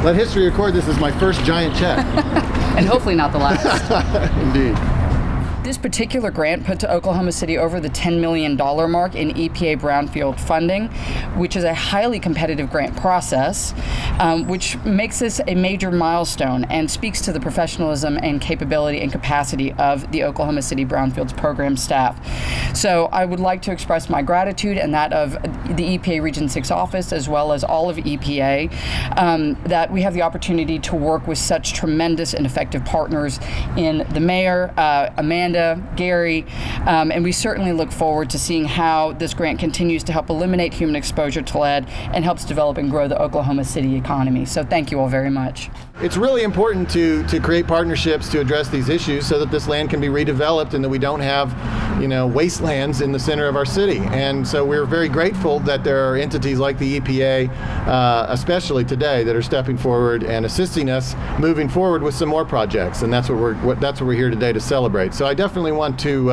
Let history record this is my first giant check. And hopefully not the last. Indeed. This particular grant put to Oklahoma City over the $10 million mark in EPA Brownfield funding, which is a highly competitive grant process, which makes this a major milestone and speaks to the professionalism and capability and capacity of the Oklahoma City Brownfields program staff. So I would like to express my gratitude and that of the EPA Region 6 office, as well as all of EPA, that we have the opportunity to work with such tremendous and effective partners in the mayor, Amanda, Gary, and we certainly look forward to seeing how this grant continues to help eliminate human exposure to lead and helps develop and grow the Oklahoma City economy. So thank you all very much. It's really important to create partnerships to address these issues so that this land can be redeveloped and that we don't have, wastelands in the center of our city. And so we're very grateful that there are entities like the EPA, especially today, that are stepping forward and assisting us moving forward with some more projects. And that's what we're here today to celebrate. So I definitely want to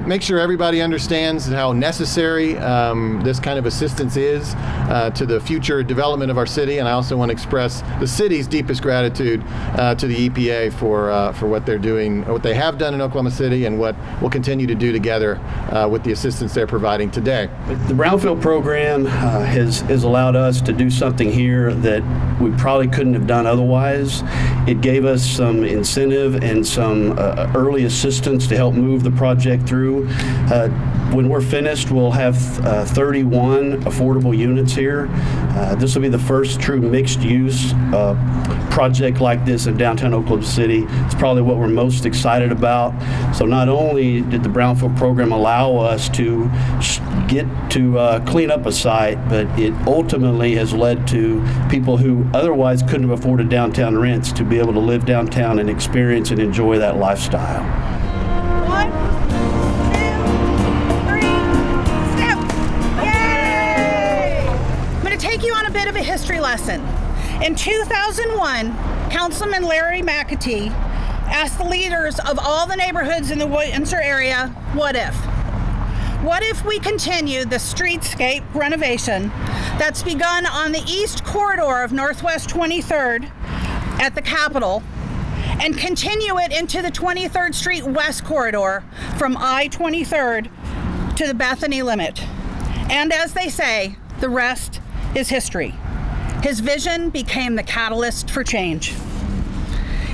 make sure everybody understands how necessary this kind of assistance is to the future development of our city. And I also want to express the city's deepest gratitude to the EPA for what they're doing, what they have done in Oklahoma City, and what we'll continue to do together with the assistance they're providing today. The Brownfield program has allowed us to do something here that we probably couldn't have done otherwise. It gave us some incentive and some early assistance to help move the project through. When we're finished, we'll have 31 affordable units here. This will be the first true mixed-use project like this in downtown Oklahoma City. It's probably what we're most excited about. So not only did the Brownfield program allow us to get to clean up a site, but it ultimately has led to people who otherwise couldn't have afforded downtown rents to be able to live downtown and experience and enjoy that lifestyle. 1, 2, 3, step! Yay! I'm going to take you on a bit of a history lesson. In 2001, Councilman Larry McAtee asked the leaders of all the neighborhoods in the Windsor area, what if? What if we continue the streetscape renovation that's begun on the east corridor of Northwest 23rd at the Capitol and continue it into the 23rd Street West corridor from I-23rd to the Bethany limit? And as they say, the rest is history. His vision became the catalyst for change.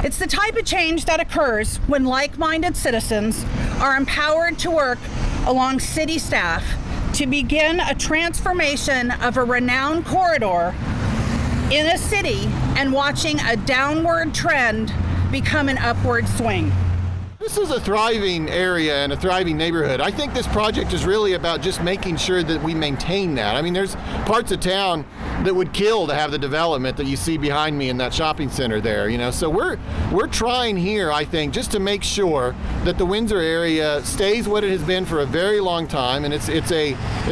It's the type of change that occurs when like-minded citizens are empowered to work along city staff to begin a transformation of a renowned corridor in a city and watching a downward trend become an upward swing. This is a thriving area and a thriving neighborhood. I think this project is really about just making sure that we maintain that. I mean, there's parts of town that would kill to have the development that you see behind me in that shopping center there, So we're trying here, I think, just to make sure that the Windsor area stays what it has been for a very long time, and it's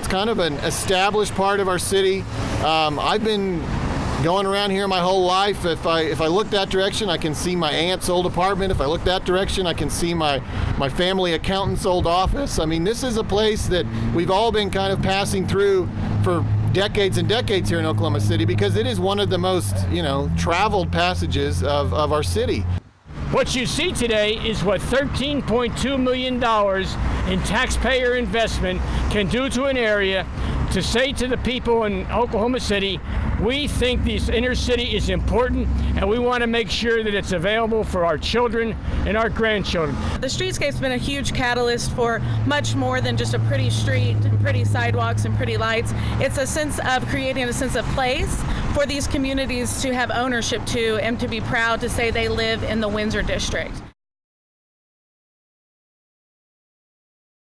kind of an established part of our city. I've been going around here my whole life. If I look that direction, I can see my aunt's old apartment. If I look that direction, I can see my family accountant's old office. I mean, this is a place that we've all been kind of passing through for decades and decades here in Oklahoma City because it is one of the most, traveled passages of our city. What you see today is what $13.2 million in taxpayer investment can do to an area, to say to the people in Oklahoma City, we think this inner city is important and we want to make sure that it's available for our children and our grandchildren. The streetscape's been a huge catalyst for much more than just a pretty street and pretty sidewalks and pretty lights. It's a sense of creating a sense of place for these communities to have ownership to and to be proud to say they live in the Windsor District.